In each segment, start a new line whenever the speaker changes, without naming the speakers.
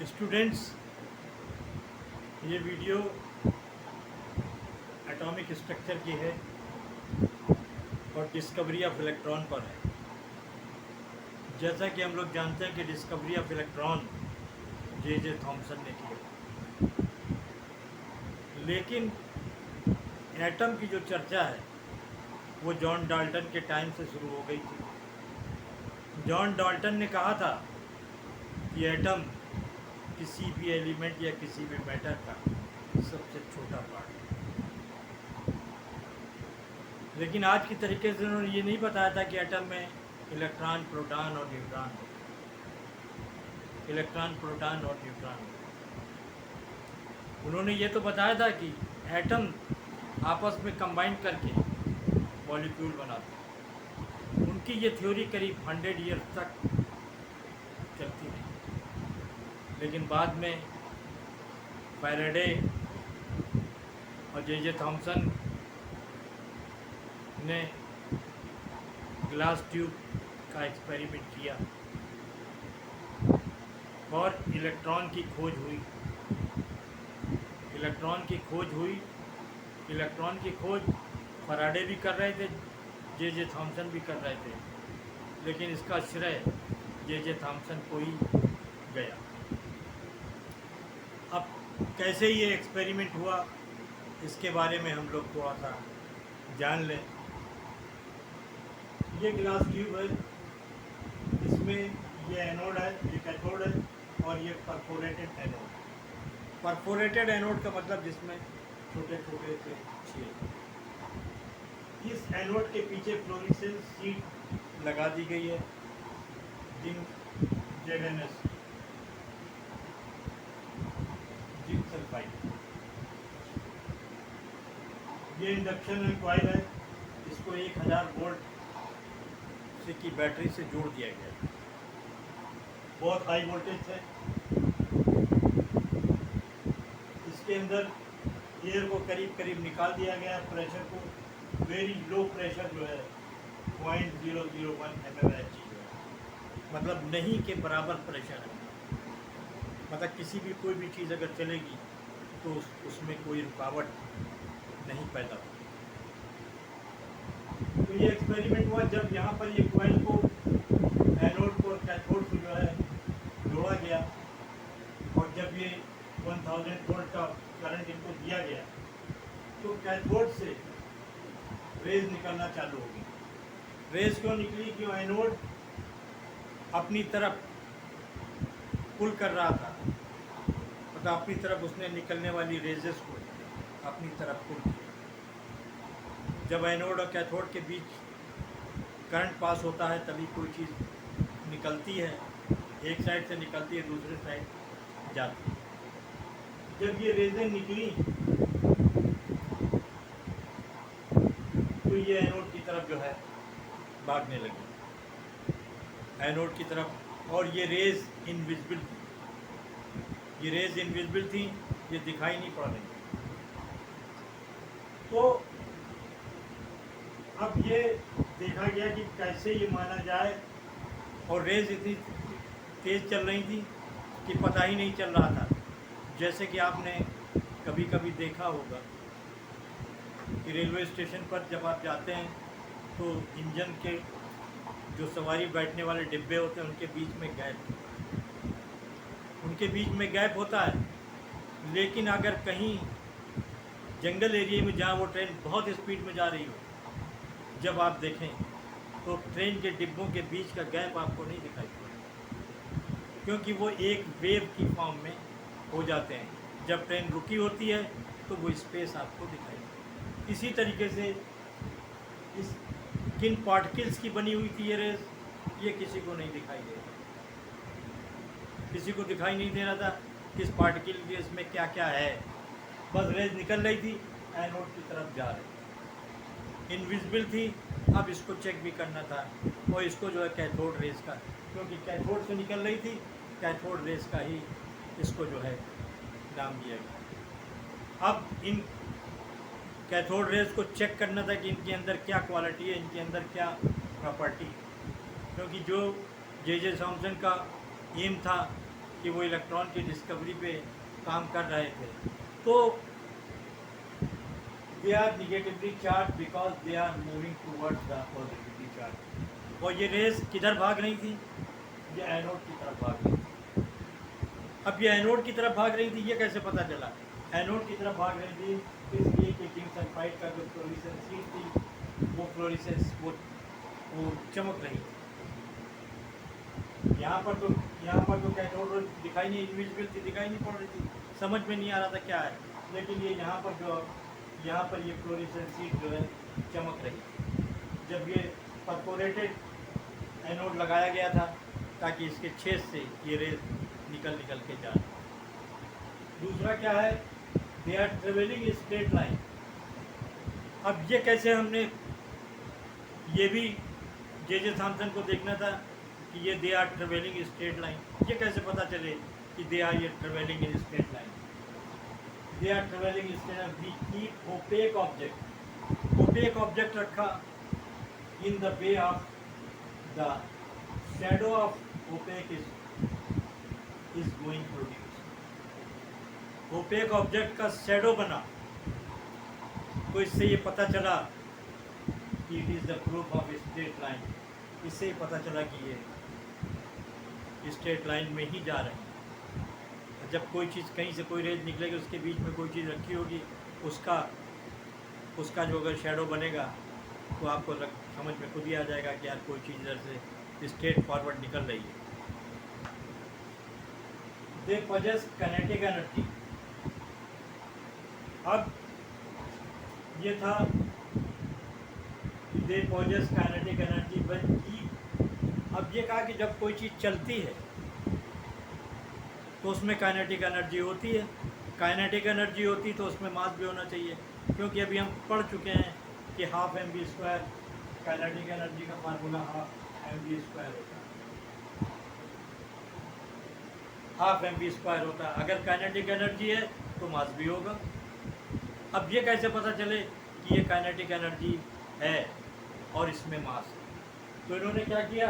Students, ये video atomic structure की है और डिस्कवरी ऑफ इलेक्ट्रॉन पर है। जैसा कि हम लोग जानते हैं कि discovery of electron J Thomson ने किया, लेकिन एटम की जो चर्चा है वो जॉन डाल्टन के टाइम से शुरू हो गई थी। जॉन डाल्टन ने कहा था कि एटम किसी भी एलिमेंट या किसी भी मैटर का सबसे छोटा पार्ट है। लेकिन आज की तरीके से उन्होंने ये नहीं बताया था कि एटम में इलेक्ट्रॉन, प्रोटॉन और न्यूट्रॉन होते। उन्होंने ये तो बताया था कि एटम आपस में कंबाइन करके मॉलिक्यूल बनाते हैं। उनकी ये थ्योरी करीब 100 ईयर्स तक चलती रही, लेकिन बाद में फैराडे और जे थॉमसन ने ग्लास ट्यूब का एक्सपेरिमेंट किया और इलेक्ट्रॉन की खोज हुई। इलेक्ट्रॉन की खोज फैराडे भी कर रहे थे, जे थॉमसन भी कर रहे थे, लेकिन इसका श्रेय जे थॉमसन को ही गया। अब कैसे ये एक्सपेरिमेंट हुआ, इसके बारे में हम लोग थोड़ा सा जान लें। ये ग्लास ट्यूब है, इसमें ये एनोड है, ये कैथोड है और ये परफोरेटेड एनोड। परफोरेटेड एनोड का मतलब जिसमें छोटे छोटे से छेद। इस एनोड के पीछे फ्लोरेसेंस शीट लगा दी गई है, जिंक ZnS, जिंक सल्फाइड। ये इंडक्शन कॉइल है, इसको 1000 वोल्ट से की बैटरी से जोड़ दिया गया। बहुत हाई वोल्टेज है। इसके अंदर एयर को करीब करीब निकाल दिया गया, प्रेशर को वेरी लो प्रेशर जो है 0.001 mmHg जो है, मतलब नहीं के बराबर प्रेशर है। मतलब किसी भी कोई भी चीज़ अगर चलेगी तो उसमें कोई रुकावट नहीं पैदा होगी। तो ये एक्सपेरिमेंट हुआ जब यहाँ पर ये कॉइल को एनोड को और कैथोड को जो है जोड़ा गया, और जब ये 1000 वोल्ट का करंट इनको दिया गया तो कैथोड से रेज निकलना चालू हो गई। रेज क्यों निकली? क्यों? एनोड अपनी तरफ पुल कर रहा था, मतलब अपनी तरफ उसने निकलने वाली रेजेस को अपनी तरफ पुल किया। जब एनोड और कैथोड के बीच करंट पास होता है तभी कोई चीज़ निकलती है, एक साइड से निकलती है, दूसरे साइड जाती है। जब ये रेजें निकली तो ये एनोड की तरफ जो है भागने लगी, एनोड की तरफ। और ये रेज इनविजिबल थी, ये दिखाई नहीं पड़ रही। तो अब ये देखा गया कि कैसे ये माना जाए, और रेज इतनी तेज़ चल रही थी कि पता ही नहीं चल रहा था। जैसे कि आपने कभी कभी देखा होगा कि रेलवे स्टेशन पर जब आप जाते हैं तो इंजन के जो सवारी बैठने वाले डिब्बे होते हैं उनके बीच में गैप होता है। लेकिन अगर कहीं जंगल एरिया में जहाँ वो ट्रेन बहुत स्पीड में जा रही हो, जब आप देखें तो ट्रेन के डिब्बों के बीच का गैप आपको नहीं दिखाई पड़ेगा, क्योंकि वो एक वेव की फॉर्म में हो जाते हैं। जब ट्रेन रुकी होती है तो वो स्पेस आपको दिखाई देती। इसी तरीके से इस किन पार्टिकल्स की बनी हुई थी ये रेज, ये किसी को नहीं दिखाई दे रहा, किसी को दिखाई नहीं दे रहा था किस पार्टिकल के इसमें क्या क्या है। बस रेज निकल रही थी, एनोड की तरफ जा रही, इनविजिबल थी। अब इसको चेक भी करना था, और इसको जो है कैथोड रेज का, क्योंकि कैथोड से निकल रही थी, कैथोड रेज का ही इसको जो है नाम दिया गया। अब इन कैथोड रेज को चेक करना था कि इनके अंदर क्या क्वालिटी है, इनके अंदर क्या प्रॉपर्टी है, क्योंकि जो जे थॉमसन का एम था कि वो इलेक्ट्रॉन की डिस्कवरी पे काम कर रहे थे। तो they are negatively charged because they are moving towards the positively charged. और ये रेस किधर भाग रही थी? ये एनोड की तरफ भाग रही थी। अब ये एनोड की तरफ भाग रही थी, ये कैसे पता चला? एनोड की तरफ भाग रही थी इसलिए कि जिंक सल्फाइड का जो फ्लोरेसेंस शीट थी वो फ्लोरेसेंस वो चमक रही थी। यहाँ पर तो कैथोड दिखाई नहीं, इनविजिबल थी, दिखाई नहीं पड़ रही थी, समझ में नहीं आ रहा था क्या है। लेकिन ये यहाँ पर ये फ्लोरेसेंस शीट जो है चमक रही थी। जब ये परफोरेटेड एनोड लगाया गया था ताकि इसके छेद से ये रेज निकल के जाए। दूसरा क्या है? They are travelling straight line. अब ये कैसे हमने, ये भी जे थॉमसन को देखना था कि ये they are travelling straight line, ये कैसे पता चले कि दे आर ये travelling in straight line? They are travelling straight line. We keep opaque object रखा in the way of the shadow of opaque is going produce. Opaque object का shadow बना तो इससे ये पता चला कि it is the proof of straight line. इससे ही पता चला कि ये स्ट्रेट लाइन में ही जा रहे हैं। जब कोई चीज़ कहीं से कोई रेज निकलेगी उसके बीच में कोई चीज़ रखी होगी, उसका जो अगर शैडो बनेगा तो आपको समझ में खुद ही आ जाएगा कि यार कोई चीज़ इधर से स्ट्रेट फॉरवर्ड निकल रही है। दे पजेस काइनेटिक एनर्जी। अब ये था दे पजेस काइनेटिक एनर्जी व्हेन की। अब ये कहा कि जब कोई चीज़ चलती है तो उसमें काइनेटिक एनर्जी होती है। काइनेटिक एनर्जी होती तो उसमें मास भी होना चाहिए, क्योंकि अभी हम पढ़ चुके हैं कि हाफ mv² काइनेटिक एनर्जी का फार्मूला हाफ mv² होता है। हाफ mv² होता है। अगर काइनेटिक एनर्जी है तो मास भी होगा। अब ये कैसे पता चले कि ये काइनेटिक एनर्जी है और इसमें मास है? तो इन्होंने क्या किया?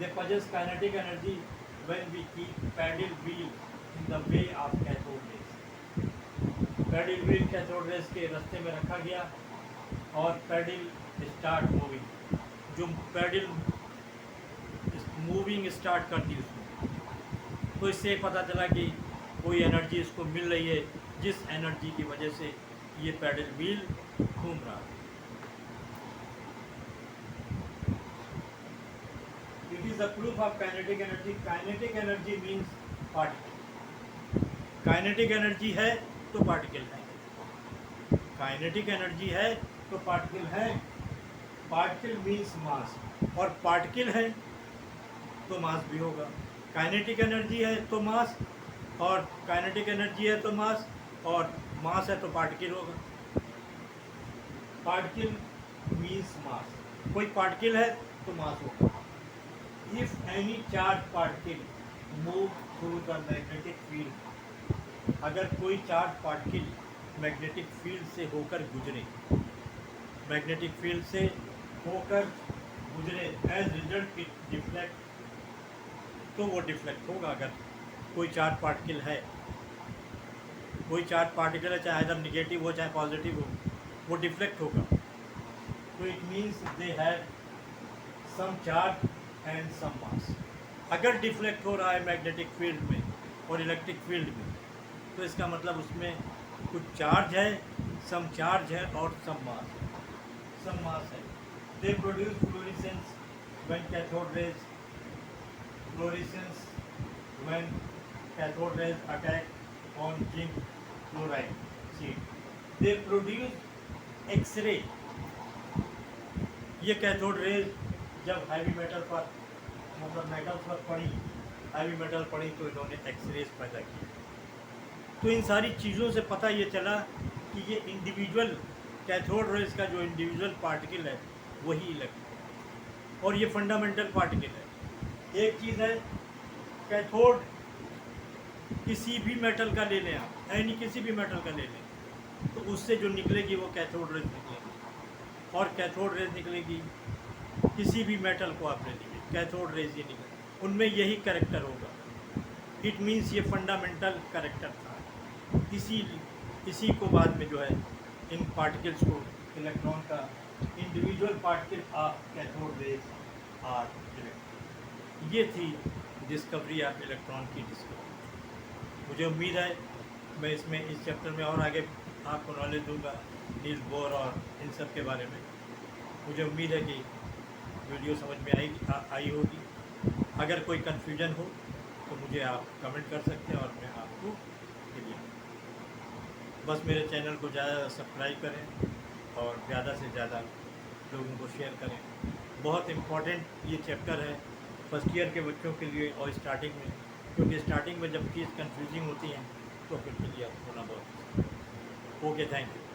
They possess kinetic energy when we keep paddle wheel in the way of cathode rays. Paddle wheel cathode rays के रास्ते में रखा गया और पैडल स्टार्ट मूविंग। जो पैडल मूविंग स्टार्ट कर दी उसमें, तो इससे पता चला कि कोई एनर्जी इसको मिल रही है, जिस एनर्जी की वजह से ये पैडल व्हील घूम रहा है। It is the proof of kinetic energy. Kinetic energy means particle. Kinetic energy है तो पार्टिकल है। काइनेटिक एनर्जी है तो पार्टिकल है। पार्टिकल मीन्स मास, और पार्टिकल है तो मास भी होगा। काइनेटिक एनर्जी है तो मास, और काइनेटिक एनर्जी है तो मास, और मास है तो पार्टिकल होगा। Particle means mass. कोई पार्टिकल है तो मास होगा। If any charge particle move through the magnetic field, अगर कोई चार्ज पार्टिकल मैग्नेटिक फील्ड से होकर गुजरे, मैग्नेटिक फील्ड से होकर गुजरे, एज रिजल्ट इट डिफ्लेक्ट, तो वो डिफ्लेक्ट होगा। अगर कोई चार्ज पार्टिकल है, कोई चार्ज पार्टिकल है, चाहे इधर निगेटिव हो चाहे पॉजिटिव हो, वो डिफ्लेक्ट होगा। तो it means they have some charge and some mass. अगर डिफ्लेक्ट हो रहा है मैग्नेटिक फील्ड में और इलेक्ट्रिक फील्ड में, तो इसका मतलब उसमें कुछ चार्ज है, सम चार्ज है और सम मास है। They produce fluorescence when cathode rays, fluorescence when cathode rays attack on zinc chloride sheet. They produce x ray. ये कैथोड रेज जब हैवी मेटल पर, मतलब मेटल्स पर पड़ी, हैवी मेटल पड़ी, तो इन्होंने एक्सरेज पैदा की। तो इन सारी चीज़ों से पता ये चला कि ये इंडिविजुअल कैथोड रेज का जो इंडिविजुअल पार्टिकल है वही इलेक्ट्रॉन, और ये फंडामेंटल पार्टिकल है। एक चीज़ है कैथोड किसी भी मेटल का ले लें आप, यानी किसी भी मेटल का ले लें, तो उससे जो निकलेगी वो कैथोड रेज निकलेगी, और कैथोड रेज निकलेगी किसी भी मेटल को आप ले लीजिए, कैथोड रेज ही निकलेगी, उनमें यही कैरेक्टर होगा। इट मीन्स ये फंडामेंटल कैरेक्टर था। इसी को बाद में जो है इन पार्टिकल्स को इलेक्ट्रॉन का individual particle of cathode rays are electron. ये थी डिस्कवरी ऑफ इलेक्ट्रॉन की डिस्कवरी। मुझे उम्मीद है मैं इसमें इस चैप्टर में और आगे आपको नॉलेज दूंगा नील्स बोर और इन सब के बारे में। मुझे उम्मीद है कि वीडियो समझ में आई होगी। अगर कोई कन्फ्यूजन हो तो मुझे आप कमेंट कर सकते हैं और मैं आपको क्लियर। बस मेरे चैनल को ज़्यादा सब्सक्राइब करें और ज़्यादा से ज़्यादा लोगों को शेयर करें। बहुत इम्पोर्टेंट ये चैप्टर है फर्स्ट ईयर के बच्चों के लिए और स्टार्टिंग में, क्योंकि स्टार्टिंग में जब चीज़ कन्फ्यूजिंग होती हैं तो फिर क्लियर होना बहुत। Okay, thank you.